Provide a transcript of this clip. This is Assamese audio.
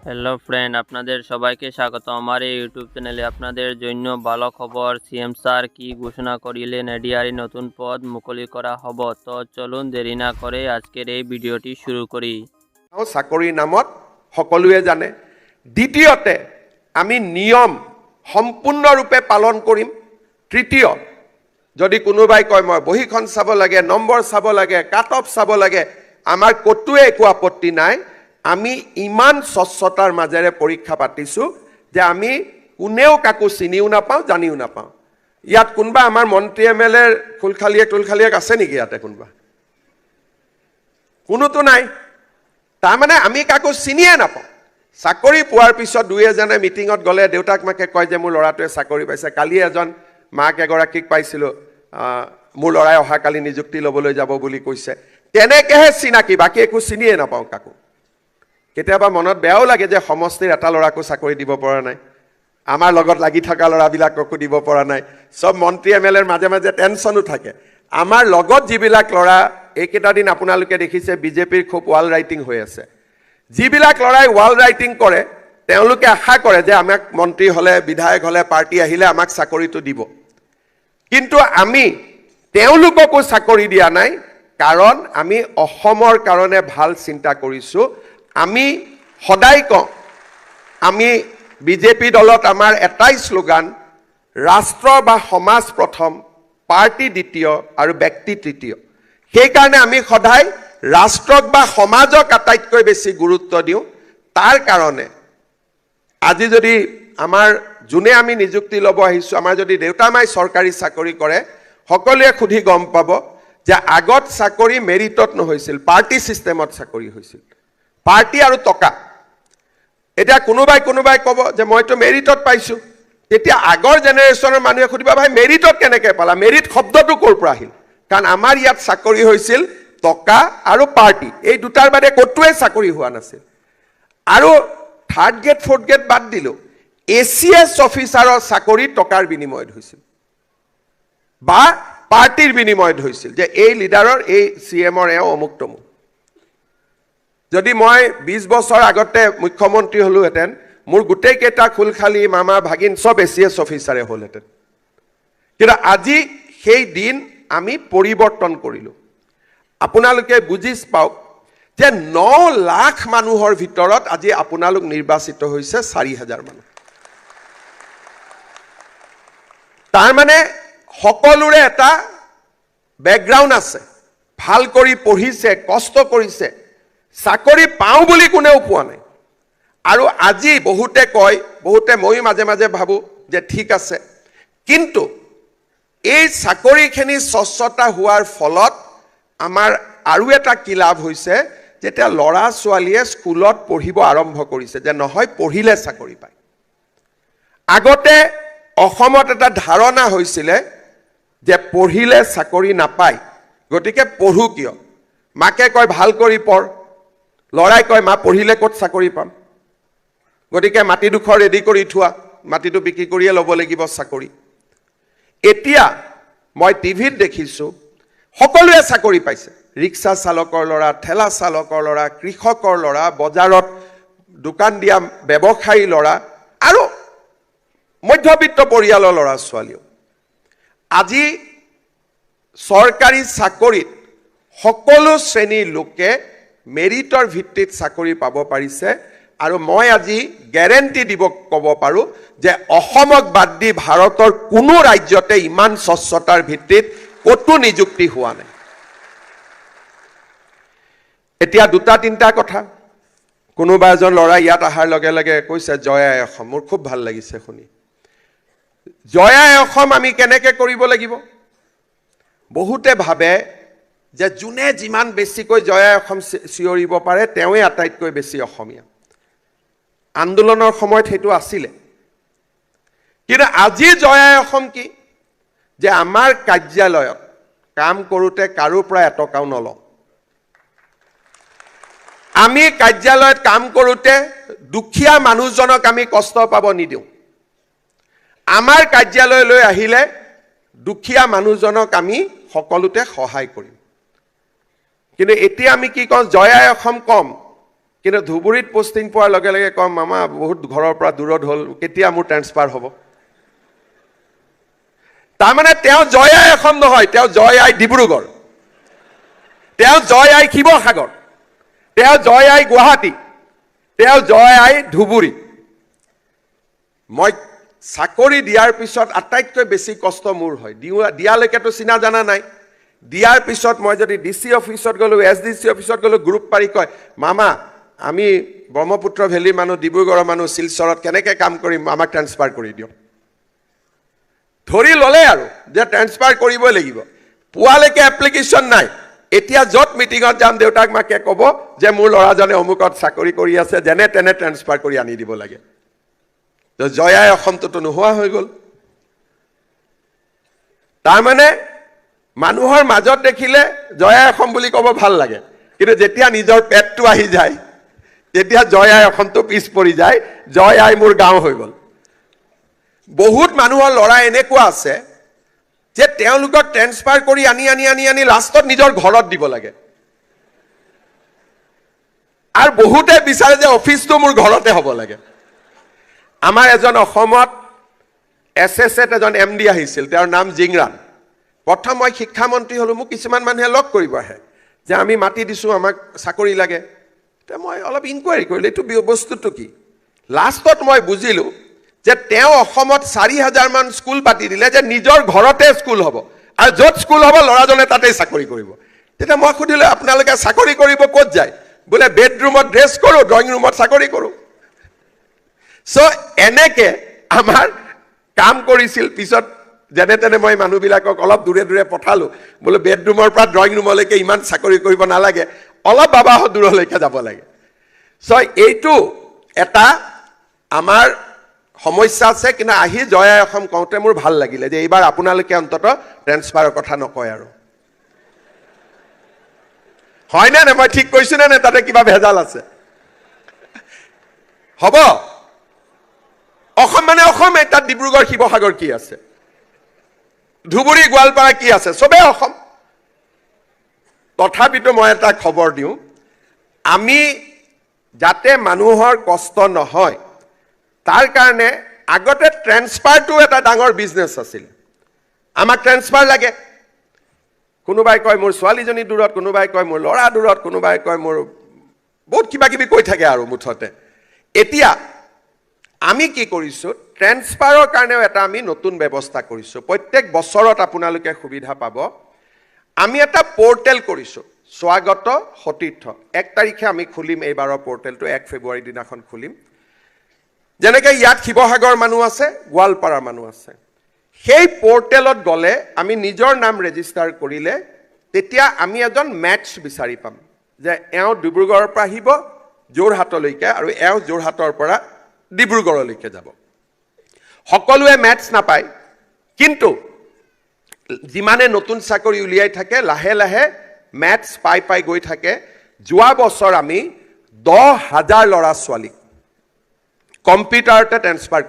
হ্যালো ফ্রেন্ড, আপনাদের সবাইকে স্বাগত আমার এই ইউটিউব চ্যানেলে। আপনাদের জন্য ভালো খবর। সিএম স্যার কি ঘোষণা করিলেন? এডিআরই নতুন পদ মুকলি করা হব। তো চলুন দেরি না করে আজকের এই ভিডিওটি শুরু করি। চাকৰিৰ নামত সকলোৱে জানে। দ্বিতীয়তে আমি নিয়ম সম্পূৰ্ণৰূপে পালন কৰিম। তৃতীয়, যদি কোনোবাই কয় মই বহীখন চাব লাগে, নম্বৰ চাব লাগে, কাট অফ চাব লাগে, আমাৰ ক'তোৱে একো আপত্তি নাই। আমি ইমান স্বচ্ছতাৰ মাজেৰে পৰীক্ষা পাতিছোঁ যে আমি কোনেও কাকো চিনিও নাপাওঁ, জানিও নাপাওঁ। ইয়াত কোনোবা আমাৰ মন্ত্ৰী MLA খুলখালিয়েক আছে নেকি ইয়াতে কোনোবা? কোনোতো নাই। তাৰমানে আমি কাকো চিনিয়ে নাপাওঁ। চাকৰি পোৱাৰ পিছত দুই এজনে মিটিঙত গ'লে দেউতাক মাকে কয় যে মোৰ ল'ৰাটোৱে চাকৰি পাইছে। কালি এজন মাক এগৰাকীক পাইছিলোঁ, মোৰ ল'ৰাই অহাকালি নিযুক্তি ল'বলৈ যাব বুলি কৈছে। তেনেকৈহে চিনাকি, বাকী একো চিনিয়ে নাপাওঁ কাকো। কেতিয়াবা মনত বেয়াও লাগে যে সমষ্টিৰ এটা ল'ৰাকো চাকৰি দিব পৰা নাই, আমাৰ লগত লাগি থকা ল'ৰাবিলাককো দিব পৰা নাই। চব মন্ত্ৰী MLAৰ মাজে মাজে টেনশ্যনো থাকে। আমাৰ লগত যিবিলাক ল'ৰা এইকেইটা দিন আপোনালোকে দেখিছে বিজেপিৰ খুব ৱাল ৰাইটিং হৈ আছে। যিবিলাক ল'ৰাই ৱাল ৰাইটিং কৰে তেওঁলোকে আশা কৰে যে আমাক মন্ত্ৰী হ'লে, বিধায়ক হ'লে, পাৰ্টি আহিলে আমাক চাকৰিটো দিব। কিন্তু আমি তেওঁলোককো চাকৰি দিয়া নাই, কাৰণ আমি অসমৰ কাৰণে ভাল চিন্তা কৰিছোঁ। আমি সদায় কওঁ, আমি বিজেপি দলত আমাৰ এটাই শ্লোগান, ৰাষ্ট্ৰ বা সমাজ প্ৰথম, পাৰ্টি দ্বিতীয় আৰু ব্যক্তি তৃতীয়। সেইকাৰণে আমি সদায় ৰাষ্ট্ৰক বা সমাজক আটাইতকৈ বেছি গুৰুত্ব দিওঁ। তাৰ কাৰণে আজি যদি আমাৰ যোনে আমি নিযুক্তি ল'ব আহিছোঁ, আমাৰ যদি দেউতা মাই চৰকাৰী চাকৰি কৰে, সকলোৱে সুধি গম পাব যে আগত চাকৰি মেৰিটত নহৈছিল, পাৰ্টি ছিষ্টেমত চাকৰি হৈছিল। পাৰ্টি আৰু টকা। এতিয়া কোনোবাই ক'ব যে মইতো মেৰিটত পাইছোঁ। তেতিয়া আগৰ জেনেৰেশ্যনৰ মানুহে সুধিব, ভাই মেৰিটত কেনেকৈ পালা? মেৰিট শব্দটো ক'ৰ পৰা আহিল? কাৰণ আমাৰ ইয়াত চাকৰি হৈছিল টকা আৰু পাৰ্টি, এই দুটাৰ বাদে ক'তোৱে চাকৰি হোৱা নাছিল। আৰু থাৰ্ড গ্ৰেড ফ'ৰ্থ গ্ৰেড বাদ দিলোঁ, ACS অফিচাৰৰ চাকৰি টকাৰ বিনিময়ত হৈছিল বা পাৰ্টিৰ বিনিময়ত হৈছিল, যে এই লিডাৰৰ, এই CMৰ এওঁ অমুক তমুক। যদি মই 20 বছৰ আগতে মুখ্যমন্ত্ৰী হ'লোহেঁতেন, মোৰ গোটেইকেইটা খুলখালি মামা ভাগিন চব ACS অফিচাৰে হ'লহেঁতেন। কিন্তু আজি সেই দিন আমি পৰিৱৰ্তন কৰিলোঁ। আপোনালোকে বুজি পাওক যে 9 লাখ মানুহৰ ভিতৰত আজি আপোনালোক নিৰ্বাচিত হৈছে 4,000 মানুহ। তাৰমানে সকলোৰে এটা বেকগ্ৰাউণ্ড আছে, ভাল কৰি পঢ়িছে, কষ্ট কৰিছে, চাকৰি পাওঁ বুলি কোনেও পোৱা নাই। আৰু আজি বহুতে কয়, ময়ো মাজে মাজে ভাবোঁ যে ঠিক আছে, কিন্তু এই চাকৰিখিনি স্বচ্ছতা হোৱাৰ ফলত আমাৰ আৰু এটা কি লাভ হৈছে, যেতিয়া ল'ৰা ছোৱালীয়ে স্কুলত পঢ়িব আৰম্ভ কৰিছে, যে নহয় পঢ়িলে চাকৰি পায়। আগতে অসমত এটা ধাৰণা হৈছিলে যে পঢ়িলে চাকৰি নাপায়, গতিকে পঢ়ো কিয়? মাকে কয় ভাল কৰি পঢ়, ল'ৰাই কয় মা পঢ়িলে ক'ত চাকৰি পাম, গতিকে মাটিডোখৰ ৰেডি কৰি থোৱা, মাটিটো বিক্ৰী কৰিয়ে ল'ব লাগিব চাকৰি। এতিয়া মই টিভিত দেখিছোঁ সকলোৱে চাকৰি পাইছে। ৰিক্সা চালকৰ ল'ৰা, ঠেলা চালকৰ ল'ৰা, কৃষকৰ ল'ৰা, বজাৰত দোকান দিয়া ব্যৱসায়ী ল'ৰা আৰু মধ্যবিত্ত পৰিয়ালৰ ল'ৰা ছোৱালীও। আজি চৰকাৰী চাকৰিত সকলো শ্ৰেণীৰ লোকে মেৰিটৰ ভিত্তিত চাকৰি পাব পাৰিছে। আৰু মই আজি গেৰেণ্টি ক'ব পাৰোঁ যে অসমক বাদ দি ভাৰতৰ কোনো ৰাজ্যতে ইমান স্বচ্ছতাৰ ভিত্তিত ক'তো নিযুক্তি হোৱা নাই। এতিয়া দুটা তিনিটা কথা, কোনোবা এজন ল'ৰা ইয়াত অহাৰ লগে লগে কৈছে জয় আই অসম। মোৰ খুব ভাল লাগিছে শুনি। জয় আই অসম আমি কেনেকৈ কৰিব লাগিব? বহুতে ভাবে যে যোনে যিমান বেছিকৈ জয় আই অসম চিঞৰিব পাৰে তেওঁৱে আটাইতকৈ বেছি অসমীয়া। আন্দোলনৰ সময়ত সেইটো আছিলে, কিন্তু আজি জয় আই অসম কি, যে আমাৰ কাৰ্যালয়ত কাম কৰোঁতে কাৰো পৰা এটকাও নলওঁ। আমি কাৰ্যালয়ত কাম কৰোঁতে দুখীয়া মানুহজনক আমি কষ্ট পাব নিদিওঁ। আমাৰ কাৰ্যালয়লৈ আহিলে দুখীয়া মানুহজনক আমি সকলোতে সহায় কৰিম। কিন্তু এতিয়া আমি কি কওঁ, জয় আই অসম কম, কিন্তু ধুবুৰীত পোষ্টিং পোৱাৰ লগে লগে কম মামা বহুত ঘৰৰ পৰা দূৰত হ'ল, কেতিয়া মোৰ ট্ৰেন্সফাৰ হ'ব? তাৰমানে তেওঁ জয় আই অসম নহয়, তেওঁ জয় আই ডিব্ৰুগড়, তেওঁ জয় আই শিৱসাগৰ, তেওঁ জয় আই গুৱাহাটী, তেওঁ জয় আই ধুবুৰী। মই চাকৰি দিয়াৰ পিছত আটাইতকৈ বেছি কষ্ট মোৰ হয়, দিয়ালৈকেতো চিনা জানা নাই। দিয়াৰ পিছত মই যদি DC অফিচত গ'লো, SDC অফিচত গ'লো, গ্ৰুপ পাৰি কয় মামা আমি ব্ৰহ্মপুত্ৰ ভেলীৰ মানুহ, ডিব্ৰুগড়ৰ মানুহ, শিলচৰত কেনেকৈ কাম কৰিম, আমাক ট্ৰেন্সফাৰ কৰি দিয়ক। ধৰি ল'লে আৰু যে ট্ৰেন্সফাৰ কৰিবই লাগিব। পোৱালৈকে এপ্লিকেশ্যন নাই। এতিয়া য'ত মিটিঙত যাম দেউতাক মাকে ক'ব যে মোৰ ল'ৰাজনে অমুকত চাকৰি কৰি আছে, যেনে তেনে ট্ৰেন্সফাৰ কৰি আনি দিব লাগে। তো জয় আই অসমটোতো নোহোৱা হৈ গ'ল। তাৰমানে মানুহৰ মাজত দেখিলে জয় আই অসম বুলি ক'ব ভাল লাগে, কিন্তু যেতিয়া নিজৰ পেটটো আহি যায় তেতিয়া জয় আই অসমটো পিছ পৰি যায়, জয় আই মোৰ গাঁও হৈ গ'ল। বহুত মানুহৰ ল'ৰা এনেকুৱা আছে যে তেওঁলোকক ট্ৰেন্সফাৰ কৰি আনি আনি আনি আনি লাষ্টত নিজৰ ঘৰত দিব লাগে। আৰু বহুতে বিচাৰে যে অফিচটো মোৰ ঘৰতে হ'ব লাগে। আমাৰ এজন অসমত SSত এজন MD আহিছিল, তেওঁৰ নাম জিংৰান। প্ৰথম মই শিক্ষামন্ত্ৰী হ'লো, মোক কিছুমান মানুহে লগ কৰিব আহে যে আমি মাতি দিছোঁ, আমাক চাকৰি লাগে। তেতিয়া মই অলপ ইনকুৱাৰী কৰিলোঁ এইটো বস্তুটো কি। লাষ্টত মই বুজিলোঁ যে তেওঁ অসমত 4,000 মান স্কুল পাতি দিলে যে নিজৰ ঘৰতে স্কুল হ'ব, আৰু য'ত স্কুল হ'ব ল'ৰাজনে তাতেই চাকৰি কৰিব। তেতিয়া মই সুধিলোঁ আপোনালোকে চাকৰি কৰিব ক'ত যায়? বোলে বেডৰুমত ড্ৰেছ কৰোঁ, ড্ৰয়িং ৰুমত চাকৰি কৰোঁ। চ' এনেকে আমাৰ কাম কৰিছিল। পিছত যেনে তেনে মই মানুহবিলাকক অলপ দূৰে দূৰে পঠালোঁ, বোলো বেডৰুমৰ পৰা ড্ৰয়িং ৰুমলৈকে ইমান চাকৰি কৰিব নালাগে, অলপ বাবাহঁত দূৰলৈকে যাব লাগে। চ' এইটো এটা আমাৰ সমস্যা আছে। কিন্তু আহি জয় আই অসম কওঁতে মোৰ ভাল লাগিলে যে এইবাৰ আপোনালোকে অন্তত ট্ৰেন্সফাৰৰ কথা নকয় আৰু। হয়নে নে? মই ঠিক কৈছোঁ নে তাতে কিবা ভেজাল আছে? হ'ব, অসম মানে অসমেই। তাত ডিব্ৰুগড় শিৱসাগৰ কি আছে? ধুবুৰী গোৱালপাৰা কি আছে? চবেই অসম। তথাপিতো মই এটা খবৰ দিওঁ, আমি যাতে মানুহৰ কষ্ট নহয় তাৰ কাৰণে আগতে ট্ৰেন্সফাৰটো এটা ডাঙৰ বিজনেছ আছিল। আমাক ট্ৰেন্সফাৰ লাগে। কোনোবাই কয় মোৰ ছোৱালীজনী দূৰত, কোনোবাই কয় মোৰ ল'ৰা দূৰত, কোনোবাই কয় মোৰ বহুত কিবা কিবি কৈ থাকে আৰু মুঠতে। এতিয়া আমি কি কৰিছোঁ, ট্ৰেন্সফাৰৰ কাৰণেও এটা আমি নতুন ব্যৱস্থা কৰিছোঁ। প্ৰত্যেক বছৰত আপোনালোকে সুবিধা পাব। আমি এটা পৰ্টেল কৰিছোঁ, স্বাগত সতীৰ্থ। 1 তাৰিখে আমি খুলিম এইবাৰৰ পৰ্টেলটো, 1 ফেব্ৰুৱাৰী দিনাখন খুলিম। যেনেকৈ ইয়াত শিৱসাগৰ মানুহ আছে, গোৱালপাৰাৰ মানুহ আছে। সেই পৰ্টেলত গ'লে আমি নিজৰ নাম ৰেজিষ্টাৰ কৰিলে তেতিয়া আমি এজন মেটচ বিচাৰি পাম যে এওঁ ডিব্ৰুগড়ৰ পৰা আহিব যোৰহাটলৈকে, আৰু এওঁ যোৰহাটৰ পৰা ডিব্ৰুগড়লৈকে যাব। সকলোৱে মেটচ নাপায়, কিন্তু যিমানে নতুন চাকৰি উলিয়াই থাকে লাহে লাহে মেটচ পাই পাই গৈ থাকে। যোৱা বছৰ আমি 10,000 ল'ৰা ছোৱালীক কম্পিউটাৰতে ট্ৰেন্সফাৰ কৰিছোঁ।